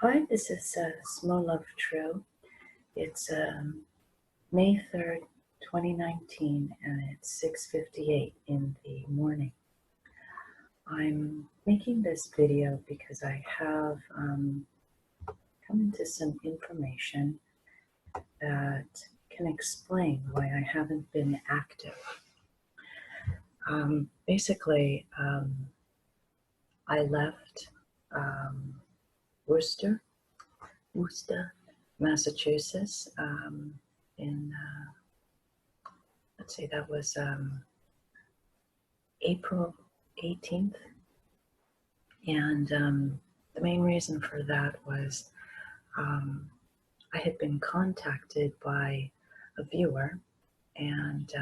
Hi, this is Small Love True. It's May 3rd, 2019, and it's 6:58 in the morning. I'm making this video because I have come into some information that can explain why I haven't been active. Basically, I left Worcester, Massachusetts, in let's see, that was April 18th. And the main reason for that was I had been contacted by a viewer and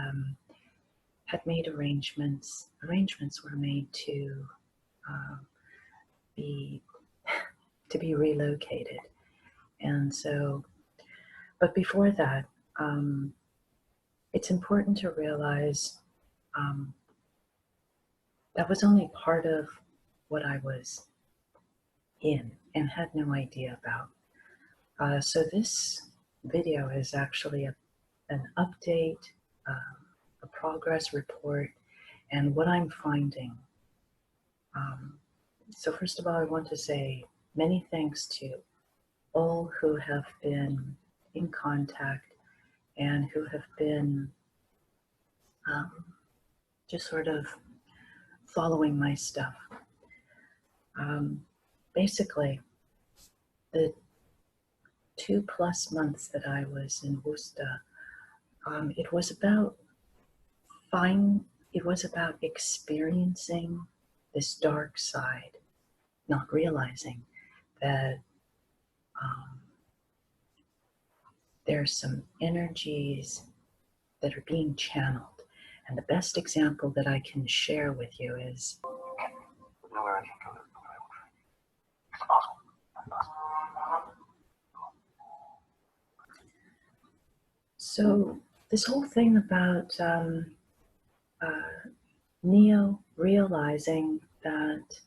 had made arrangements. Arrangements were made to be relocated. And so, but before that, it's important to realize that was only part of what I was in and had no idea about. So this video is actually an update, a progress report, and what I'm finding. So first of all, I want to say many thanks to all who have been in contact and who have been just sort of following my stuff. Basically, the 2+ months that I was in Worcester, it was about experiencing this dark side, not realizing that there's some energies that are being channeled. And the best example that I can share with you is so this whole thing about Neo realizing that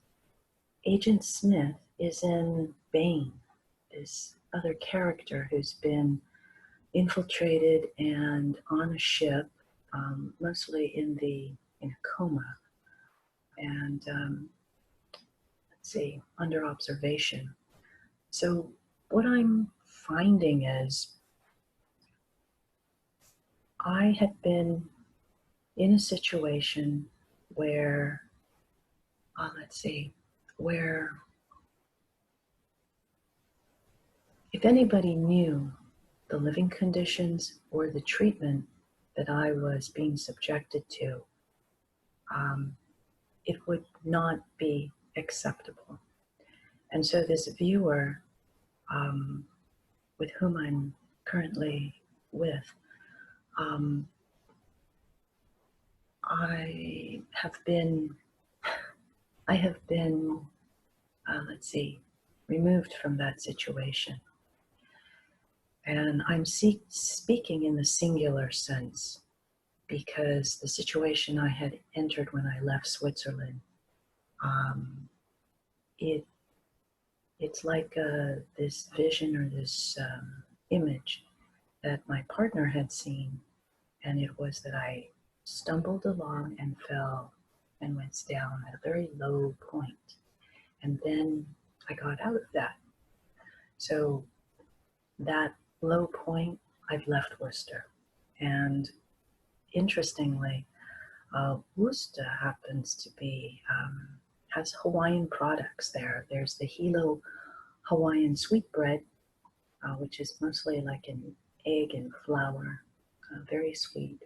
Agent Smith is in Bane, this other character who's been infiltrated and on a ship, mostly in a coma, and let's see, under observation. So what I'm finding is I had been in a situation where, where if anybody knew the living conditions or the treatment that I was being subjected to, it would not be acceptable. And so this viewer, with whom I'm currently with, I have been, removed from that situation. And I'm speaking in the singular sense because the situation I had entered when I left Switzerland, it's like this vision or this image that my partner had seen, and it was that I stumbled along and fell and went down at a very low point, and then I got out of that. So that low point, I've left Worcester, and interestingly, Worcester happens to be has Hawaiian products there. There's the Hilo Hawaiian sweetbread, which is mostly like an egg and flour, very sweet.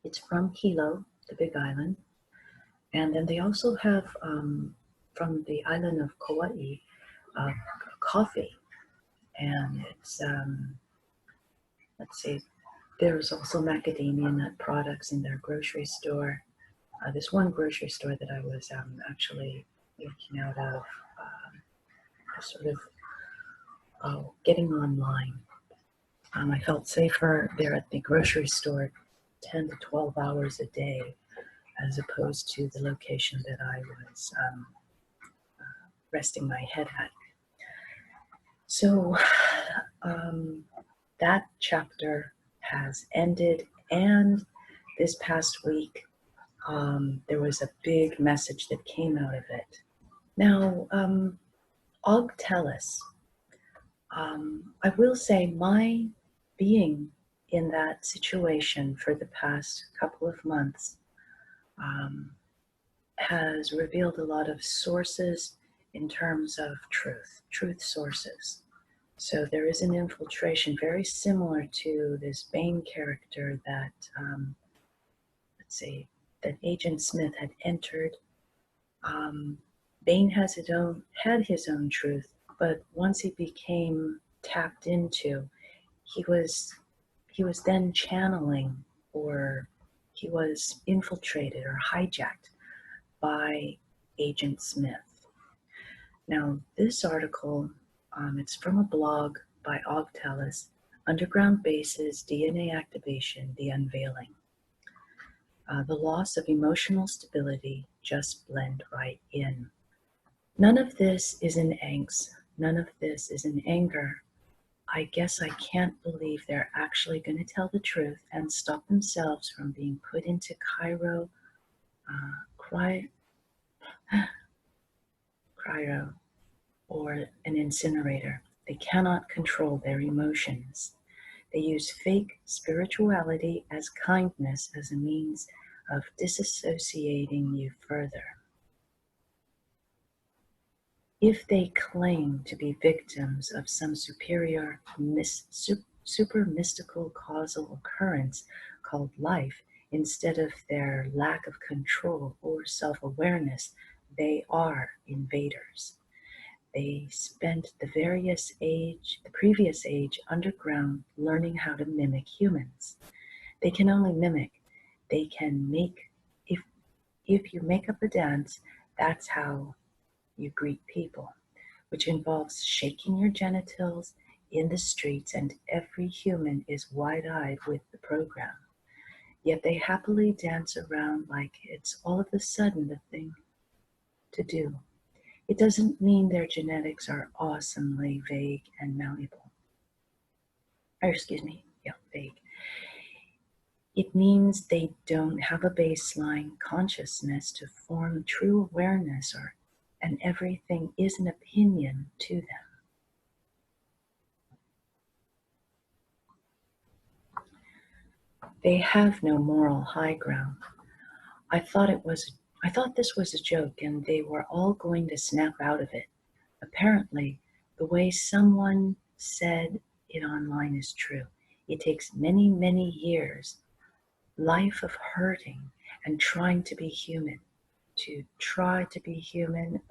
It's from Hilo, the Big Island. And then they also have, from the island of Kauai, coffee. And it's, there's also macadamia nut products in their grocery store. This one grocery store that I was actually looking out of, getting online. I felt safer there at the grocery store 10 to 12 hours a day as opposed to the location that I was resting my head at. So that chapter has ended, and this past week there was a big message that came out of it. Now, Og Tellus, I will say my being in that situation for the past couple of months um, has revealed a lot of sources in terms of truth sources. So there is an infiltration very similar to this Bane character that, let's see, that Agent Smith had entered. Bane had his own truth, but once he became tapped into, he was he was then channeling, or he was infiltrated or hijacked by Agent Smith. Now, this article, it's from a blog by Og Tellus, Underground Bases, DNA Activation, The Unveiling. The loss of emotional stability, just blend right in. None of this is in angst. None of this is in anger. I guess I can't believe they're actually going to tell the truth and stop themselves from being put into cryo, or an incinerator. They cannot control their emotions. They use fake spirituality as kindness as a means of disassociating you further. If they claim to be victims of some superior, super mystical causal occurrence called life, instead of their lack of control or self-awareness, they are invaders. They spent the previous age underground learning how to mimic humans. They can only mimic. They can make, if you make up a dance, that's how you greet people, which involves shaking your genitals in the streets, and every human is wide-eyed with the program. Yet they happily dance around like it's all of a sudden the thing to do. It doesn't mean their genetics are awesomely vague and malleable. Vague. It means they don't have a baseline consciousness to form true awareness, and everything is an opinion to them. They have no moral high ground. I thought this was a joke and they were all going to snap out of it. Apparently, the way someone said it online is true. It takes many, many years, life of hurting and trying to be human. To try to be human,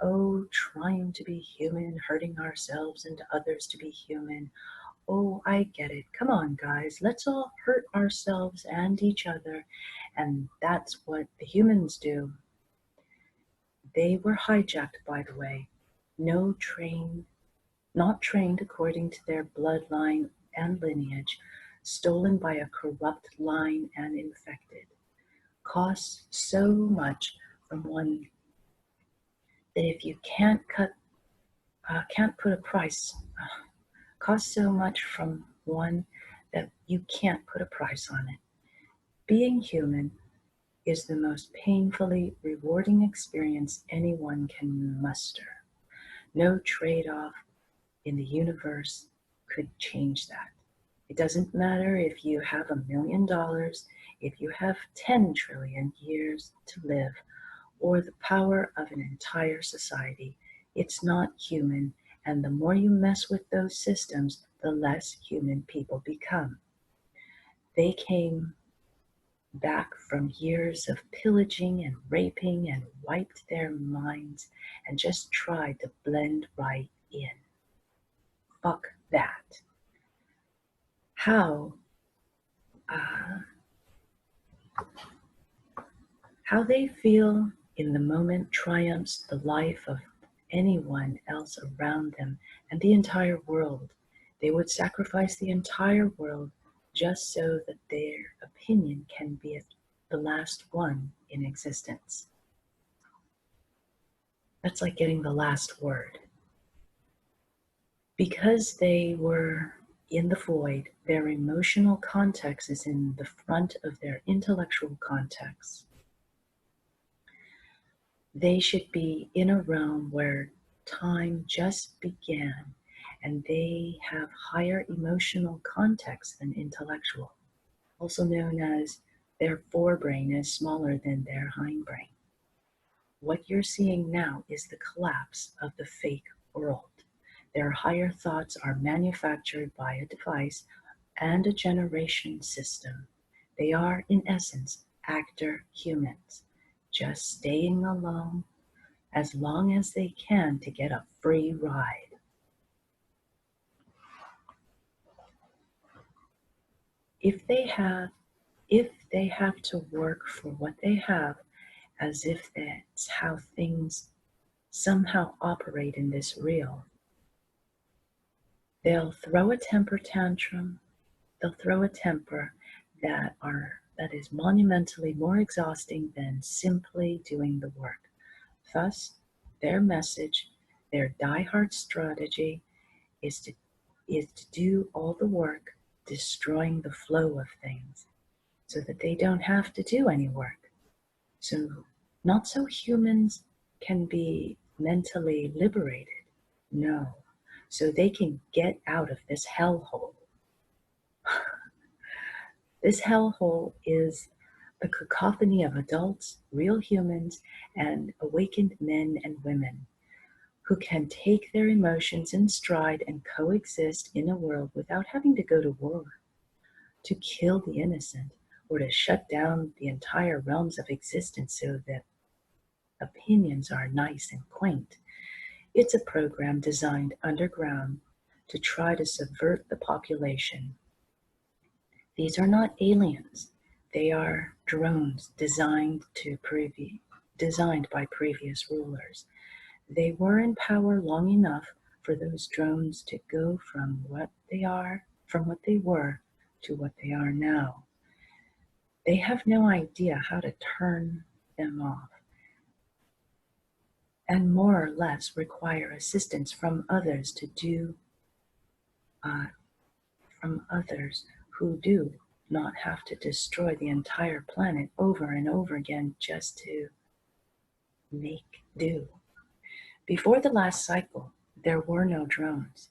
trying to be human, hurting ourselves and others to be human. Oh, I get it. Come on, guys, let's all hurt ourselves and each other. And that's what the humans do. They were hijacked, by the way. Not trained according to their bloodline and lineage, stolen by a corrupt line and infected. Costs so much from one that if you can't put a price, costs so much from one that you can't put a price on it. Being human is the most painfully rewarding experience anyone can muster. No trade-off in the universe could change that. It doesn't matter if you have $1 million, if you have 10 trillion years to live, or the power of an entire society. It's not human, and the more you mess with those systems, the less human people become. They came back from years of pillaging and raping and wiped their minds and just tried to blend right in. Fuck that. How they feel in the moment triumphs the life of anyone else around them and the entire world. They would sacrifice the entire world just so that their opinion can be the last one in existence. That's like getting the last word. Because they were in the void, their emotional context is in the front of their intellectual context. They should be in a realm where time just began and they have higher emotional context than intellectual, also known as their forebrain is smaller than their hindbrain. What you're seeing now is the collapse of the fake world. Their higher thoughts are manufactured by a device and a generation system. They are, in essence, actor humans, just staying alone as long as they can to get a free ride. If they have to work for what they have, as if that's how things somehow operate in this real, they'll throw a temper tantrum. They'll throw a temper that is monumentally more exhausting than simply doing the work. Thus, their message, their diehard strategy is to do all the work, destroying the flow of things, so that they don't have to do any work. So, not so humans can be mentally liberated. No. So they can get out of this hellhole. This hellhole is the cacophony of adults, real humans, and awakened men and women who can take their emotions in stride and coexist in a world without having to go to war, to kill the innocent, or to shut down the entire realms of existence so that opinions are nice and quaint. It's a program designed underground to try to subvert the population. These are not aliens. They are drones designed by previous rulers. They were in power long enough for those drones to go from what they were to what they are now. They have no idea how to turn them off and more or less require assistance from others from others who do not have to destroy the entire planet over and over again just to make do. Before the last cycle, there were no drones.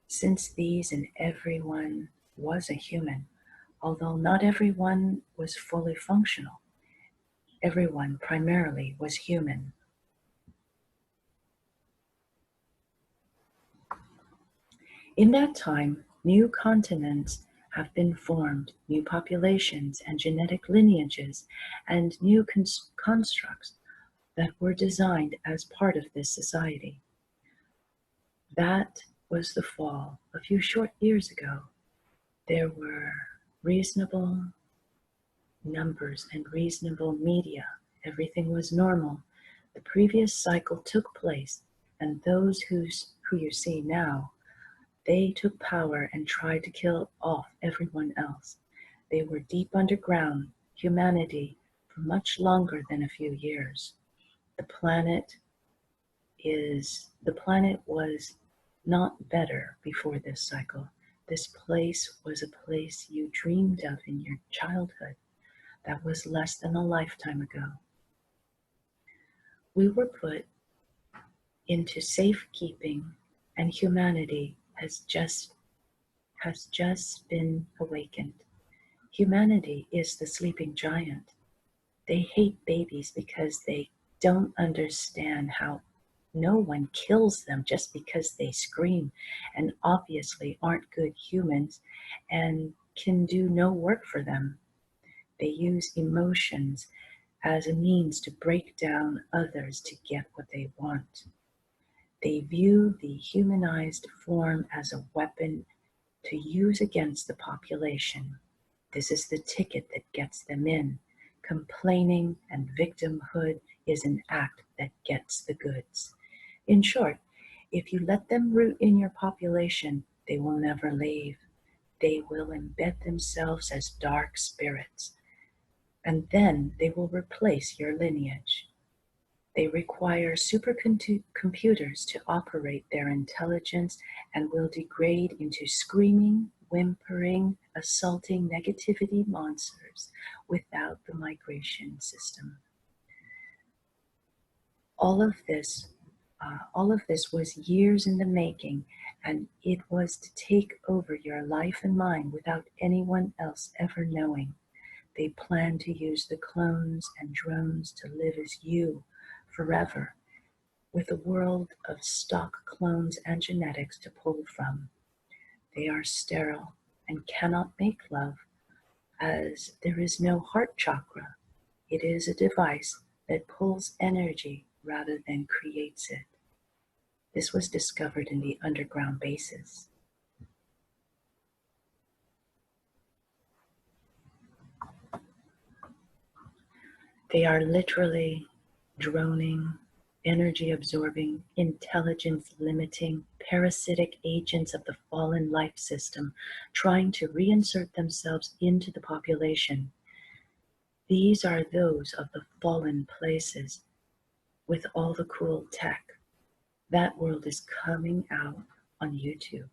Since these and everyone was a human, although not everyone was fully functional, everyone primarily was human. In that time, new continents have been formed, new populations and genetic lineages, and new constructs that were designed as part of this society. That was the fall. A few short years ago, there were reasonable numbers and reasonable media. Everything was normal. The previous cycle took place, and those who you see now, they took power and tried to kill off everyone else. They were deep underground, humanity, for much longer than a few years. The planet was not better before this cycle. This place was a place you dreamed of in your childhood. That was less than a lifetime ago. We were put into safekeeping, and humanity has just been awakened. Humanity is the sleeping giant. They hate babies because they don't understand how no one kills them just because they scream and obviously aren't good humans and can do no work for them. They use emotions as a means to break down others to get what they want. They view the humanized form as a weapon to use against the population. This is the ticket that gets them in. Complaining and victimhood is an act that gets the goods. In short, if you let them root in your population, they will never leave. They will embed themselves as dark spirits, and then they will replace your lineage. They require supercomputers to operate their intelligence and will degrade into screaming, whimpering, assaulting negativity monsters without the migration system. All of this, all of this was years in the making, and it was to take over your life and mine without anyone else ever knowing. They plan to use the clones and drones to live as you forever, with a world of stock clones and genetics to pull from. They are sterile and cannot make love, as there is no heart chakra. It is a device that pulls energy rather than creates it. This was discovered in the underground bases. They are literally droning, energy absorbing, intelligence limiting, parasitic agents of the fallen life system, trying to reinsert themselves into the population. These are those of the fallen places with all the cool tech. That world is coming out on YouTube,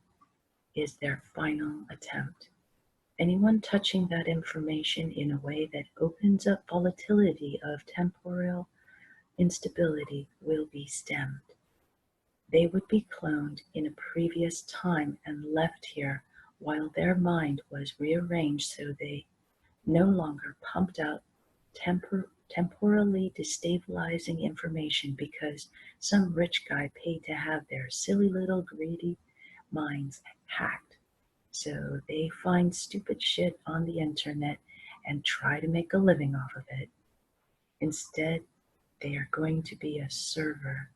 is their final attempt. Anyone touching that information in a way that opens up volatility of temporal instability will be stemmed. They would be cloned in a previous time and left here while their mind was rearranged so they no longer pumped out temporally destabilizing information because some rich guy paid to have their silly little greedy minds hacked. So they find stupid shit on the internet and try to make a living off of it. Instead, they are going to be a server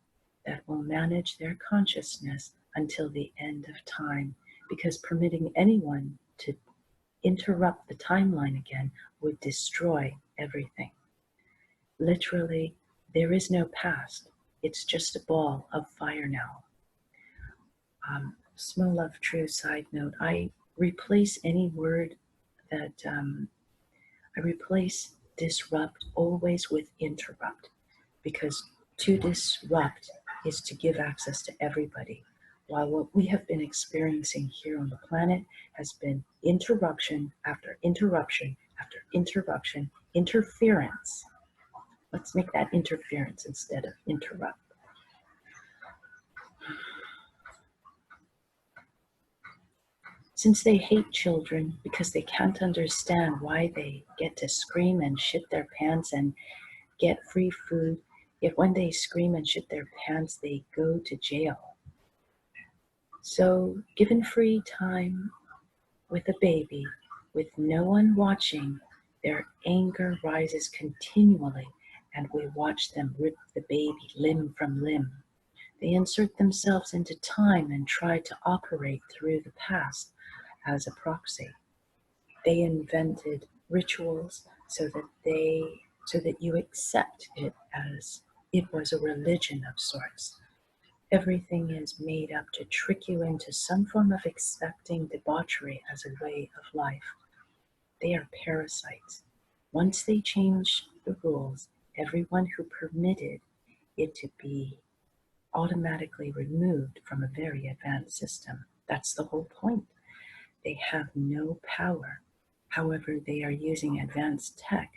that will manage their consciousness until the end of time, because permitting anyone to interrupt the timeline again would destroy everything. Literally, there is no past. It's just a ball of fire now. Small love true side note, I replace any word that I replace disrupt always with interrupt, because to disrupt is to give access to everybody, while what we have been experiencing here on the planet has been interruption after interruption after interruption, interference. Let's make that interference instead of interrupt. Since they hate children because they can't understand why they get to scream and shit their pants and get free food, yet when they scream and shit their pants, they go to jail. So, given free time with a baby, with no one watching, their anger rises continually, and we watch them rip the baby limb from limb. They insert themselves into time and try to operate through the past as a proxy. They invented rituals so that you accept it as it was a religion of sorts. Everything is made up to trick you into some form of accepting debauchery as a way of life. They are parasites. Once they change the rules, everyone who permitted it to be automatically removed from a very advanced system. That's the whole point. They have no power. However, they are using advanced tech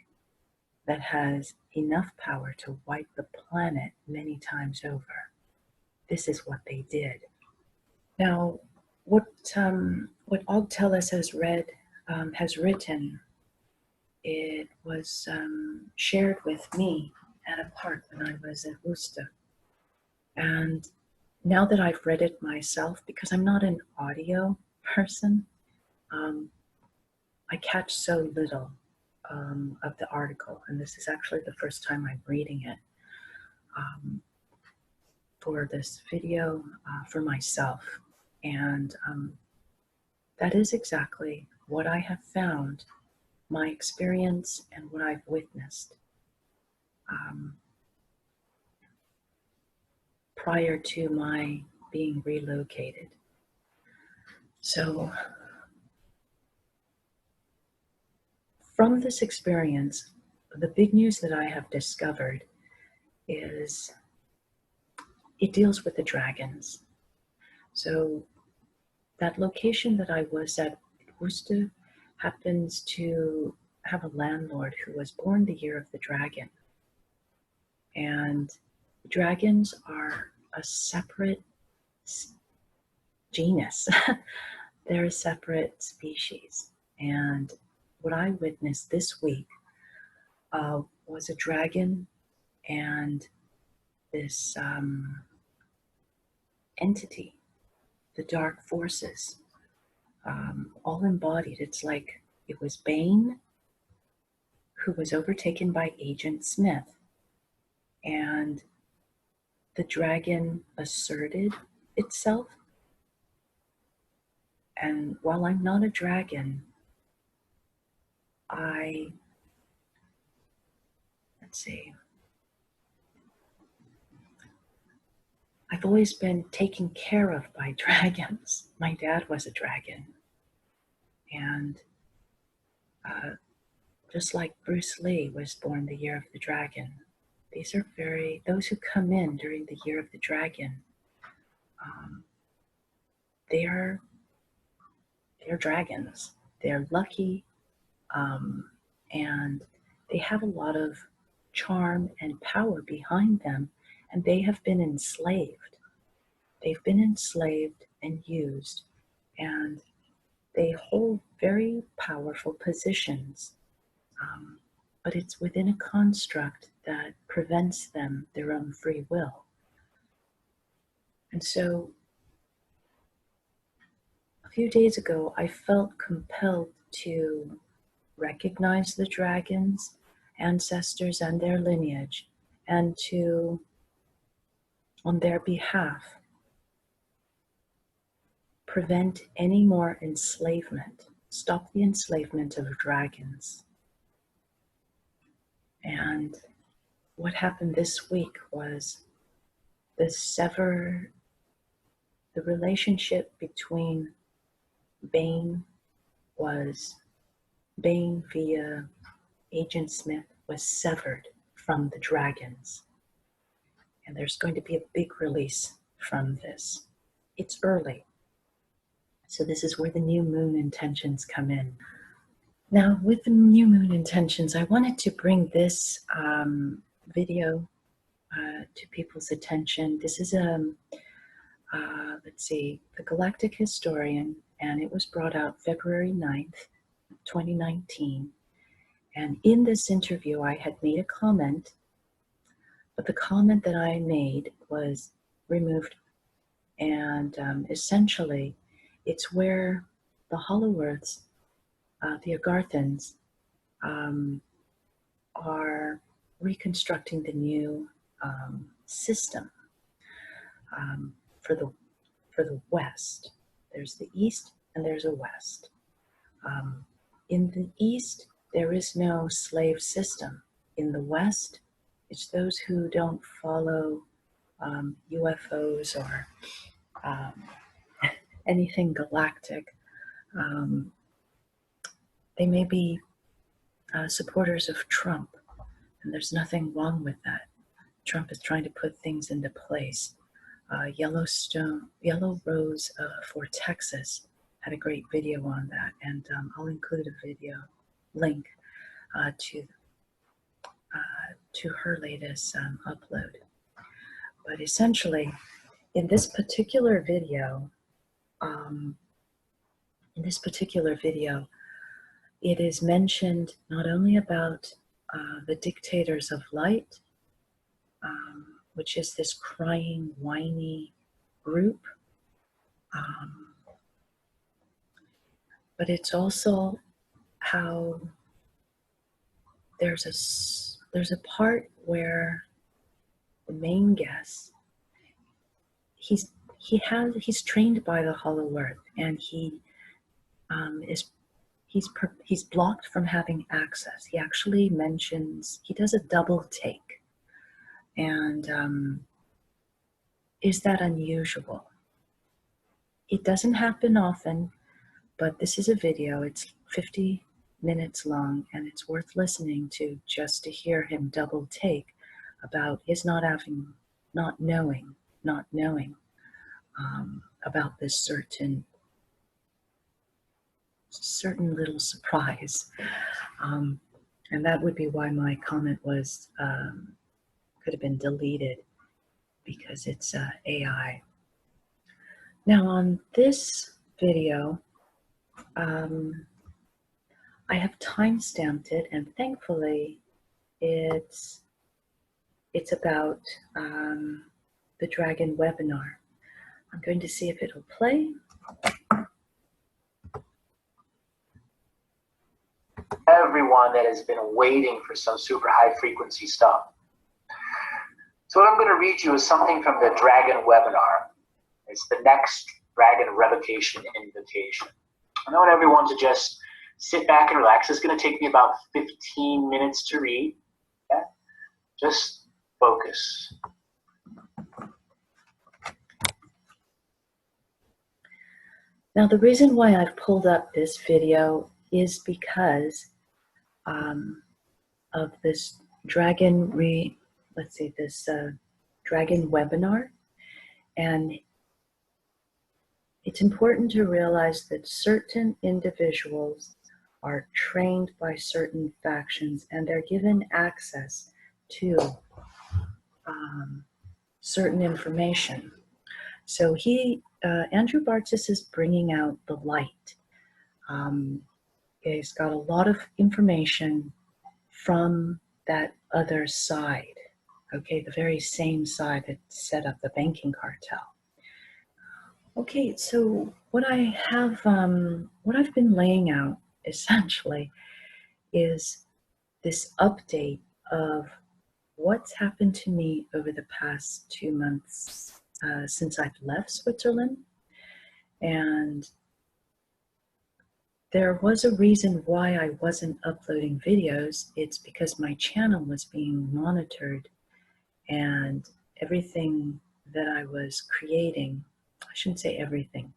that has enough power to wipe the planet many times over. This is what they did. Now, what Ogtelis has written, it was shared with me at a park when I was at Worcester. And now that I've read it myself, because I'm not an audio person, I catch so little of the article, and this is actually the first time I'm reading it for this video for myself. And that is exactly what I have found, my experience and what I've witnessed prior to my being relocated. So from this experience, the big news that I have discovered is it deals with the dragons. So that location that I was at, Worcester, happens to have a landlord who was born the year of the dragon. And dragons are a separate genus. They're a separate species. And what I witnessed this week was a dragon and this entity, the dark forces, all embodied. It's like it was Bane who was overtaken by Agent Smith, and the dragon asserted itself. And while I'm not a dragon, let's see, I've always been taken care of by dragons. My dad was a dragon. And just like Bruce Lee was born the year of the dragon, those who come in during the year of the dragon, they're dragons. They're lucky, and they have a lot of charm and power behind them, and they have been enslaved. They've been enslaved and used, and they hold very powerful positions, but it's within a construct that prevents them their own free will. And so a few days ago, I felt compelled to recognize the dragons, ancestors, and their lineage, and to, on their behalf, prevent any more enslavement, stop the enslavement of dragons. And what happened this week was the relationship between Bane via Agent Smith was severed from the dragons. And there's going to be a big release from this. It's early. So this is where the new moon intentions come in. Now, with the new moon intentions, I wanted to bring this video to people's attention. This is let's see, the Galactic Historian, and it was brought out February 9th, 2019. And in this interview, I had made a comment, but the comment that I made was removed. And essentially, it's where the Hollow Earths, the Agarthans, are reconstructing the new system for the West. There's the East and there's a West. In the East, there is no slave system. In the West, it's those who don't follow UFOs or anything galactic. They may be supporters of Trump, and there's nothing wrong with that. Trump is trying to put things into place. Yellow Rose for Texas had a great video on that, and I'll include a video link to her latest upload. But essentially, in this particular video, it is mentioned not only about the Dictators of Light, which is this crying, whiny group, but it's also how there's a part where the main guest, he's trained by the Hollow Earth, and he's blocked from having access. He actually mentions, he does a double take. And is that unusual? It doesn't happen often, but this is a video. It's 50 minutes long, and it's worth listening to just to hear him double take. about his not knowing about this certain little surprise. And that would be why my comment was could have been deleted, because it's AI. Now on this video, I have time-stamped it, and thankfully it's about the Dragon webinar. I'm going to see if it'll play. Everyone that has been waiting for some super high frequency stuff. So what I'm going to read you is something from the Dragon webinar. It's the next Dragon revocation invitation. I want everyone to just sit back and relax. It's going to take me about 15 minutes to read. Okay? Just focus. Now the reason why I've pulled up this video is because of this Dragon Dragon webinar. And it's important to realize that certain individuals are trained by certain factions, and they're given access to certain information. So Andrew Bartzis is bringing out the light. He's got a lot of information from that other side, okay, the very same side that set up the banking cartel. Okay, so what I've been laying out essentially is this update of what's happened to me over the past 2 months since I've left Switzerland. And there was a reason why I wasn't uploading videos. It's because my channel was being monitored, and everything that I was creating, I shouldn't say everything,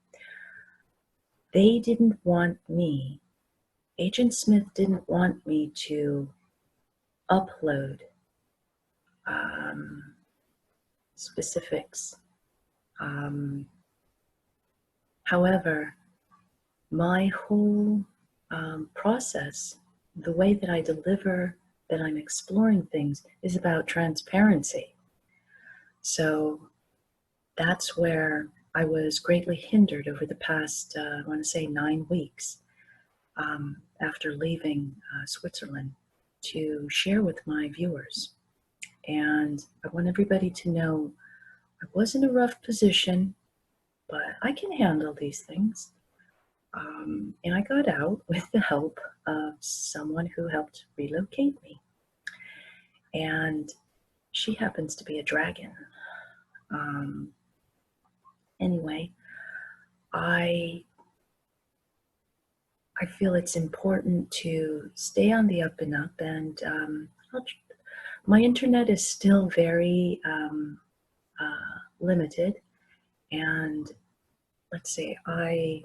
they didn't want me, Agent Smith didn't want me to upload specifics. However, my whole process, the way that I deliver, that I'm exploring things, is about transparency. So that's where I was greatly hindered over the past, I want to say 9 weeks after leaving Switzerland, to share with my viewers. And I want everybody to know I was in a rough position, but I can handle these things. And I got out with the help of someone who helped relocate me. And she happens to be a dragon. Anyway, I feel it's important to stay on the up and up, and my internet is still very limited, and let's see, I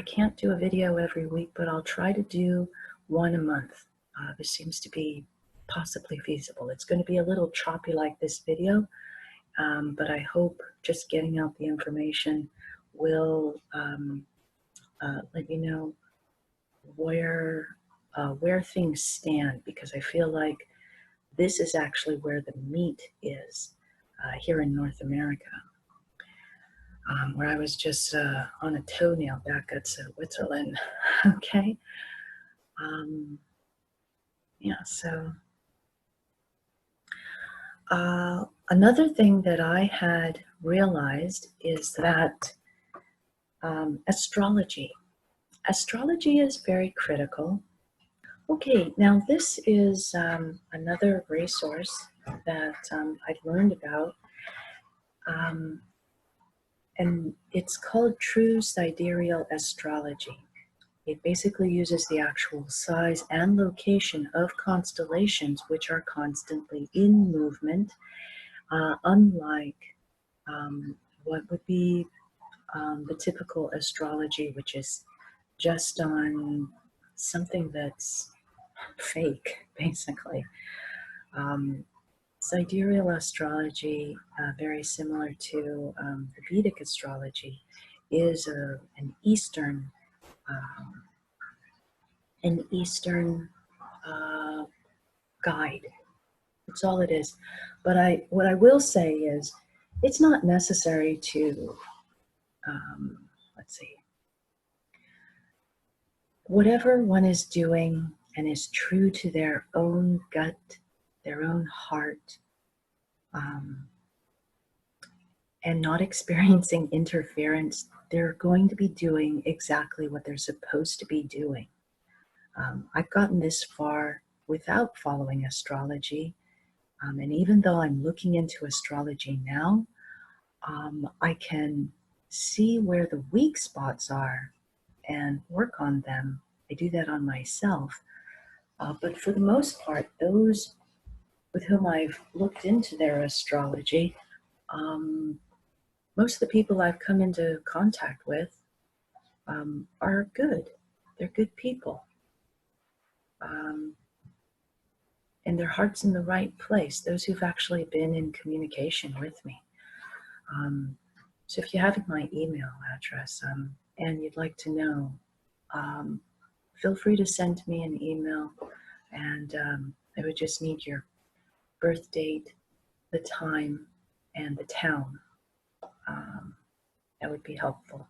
can't do a video every week, but I'll try to do one a month. This seems to be possibly feasible. It's going to be a little choppy like this video, but I hope just getting out the information will let you know where things stand, because I feel like this is actually where the meat is here in North America. Where I was just on a toenail back at Switzerland, okay? Yeah, so another thing that I had realized is that astrology is very critical. Okay, now this is another resource that I've learned about. And it's called True Sidereal Astrology. It basically uses the actual size and location of constellations, which are constantly in movement, unlike what would be the typical astrology, which is just on something that's fake, basically. Sidereal astrology, very similar to the Vedic astrology, is an Eastern guide. That's all it is. But what I will say is, it's not necessary to, let's see, whatever one is doing and is true to their own gut, their own heart, and not experiencing interference, they're going to be doing exactly what they're supposed to be doing. I've gotten this far without following astrology, and even though I'm looking into astrology now, I can see where the weak spots are and work on them. I do that on myself. But for the most part, those with whom I've looked into their astrology, most of the people I've come into contact with are good. They're good people. And their heart's in the right place, those who've actually been in communication with me. So if you have my email address and you'd like to know, feel free to send me an email, and I would just need your birth date, the time, and the town. That would be helpful.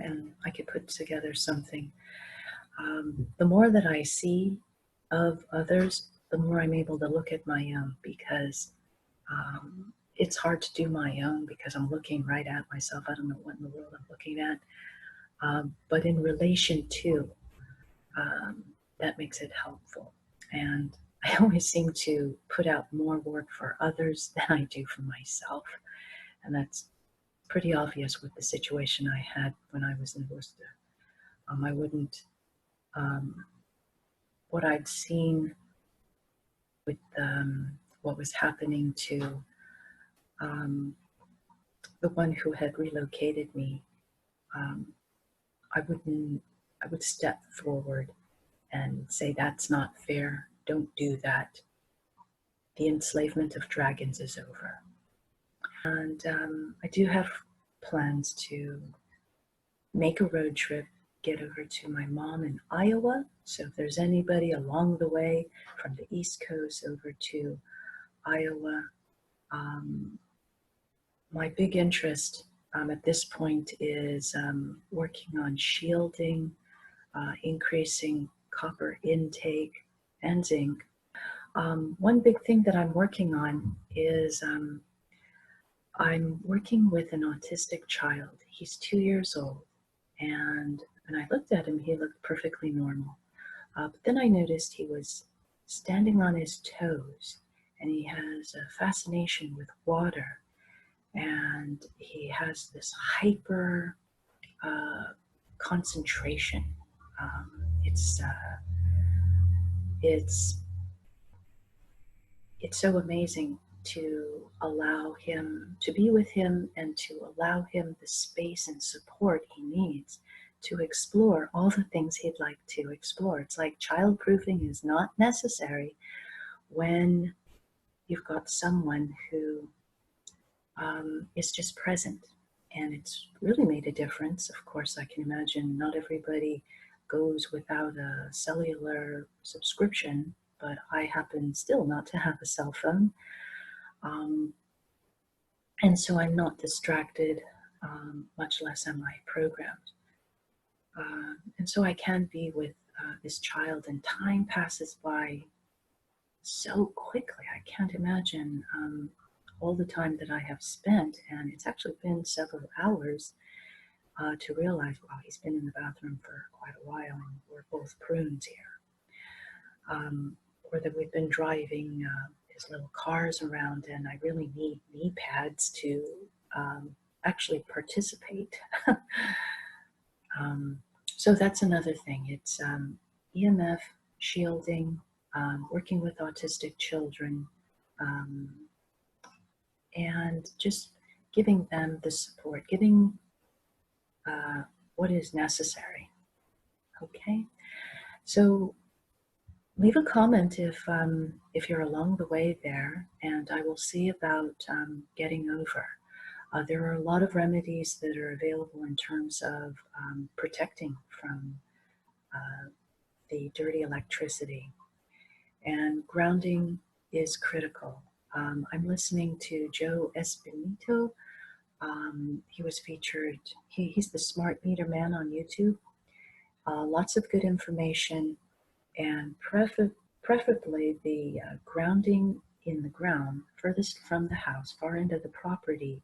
And I could put together something. The more that I see of others, the more I'm able to look at my own, because it's hard to do my own because I'm looking right at myself. I don't know what in the world I'm looking at. But in relation to, that makes it helpful. And I always seem to put out more work for others than I do for myself. And that's pretty obvious with the situation I had when I was in Worcester. I wouldn't, what I'd seen with what was happening to the one who had relocated me, I would step forward and say, that's not fair, don't do that. The enslavement of dragons is over. And I do have plans to make a road trip, get over to my mom in Iowa. So if there's anybody along the way from the East Coast over to Iowa, my big interest at this point is working on shielding, increasing copper intake, and zinc. One big thing that I'm working on is I'm working with an autistic child. He's 2 years old, and when I looked at him, he looked perfectly normal. But then I noticed he was standing on his toes, and he has a fascination with water, and he has this hyper concentration. It's so amazing to allow him, to be with him, and to allow him the space and support he needs to explore all the things he'd like to explore. It's like childproofing is not necessary when you've got someone who is just present. And it's really made a difference. Of course, I can imagine not everybody goes without a cellular subscription, but I happen still not to have a cell phone. And so I'm not distracted, much less am I programmed. And so I can be with this child, and time passes by so quickly. I can't imagine all the time that I have spent, and it's actually been several hours to realize, wow, he's been in the bathroom for quite a while, and we're both prunes here. Or that we've been driving his little cars around, and I really need knee pads to actually participate. So that's another thing. It's EMF, shielding, working with autistic children, and just giving them the support, giving what is necessary. Okay, so leave a comment if you're along the way there, and I will see about getting over. There are a lot of remedies that are available in terms of protecting from the dirty electricity, and grounding is critical. I'm listening to Joe Espinito. He was featured, he's the Smart Meter Man on YouTube. Lots of good information, and preferably the grounding in the ground, furthest from the house, far into the property.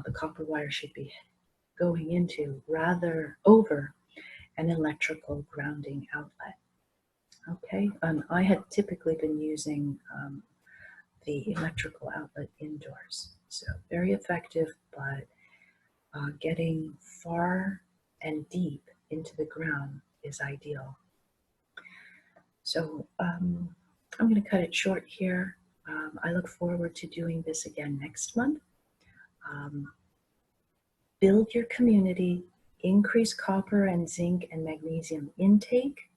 The copper wire should be going into rather over an electrical grounding outlet. Okay, I had typically been using the electrical outlet indoors, so very effective, but getting far and deep into the ground is ideal. So I'm going to cut it short here. I look forward to doing this again next month. Build your community, increase copper and zinc and magnesium intake,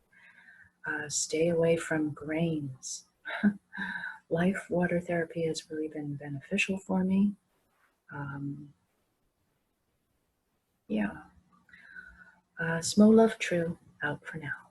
stay away from grains. Life water therapy has really been beneficial for me. Yeah. Smo Love True, out for now.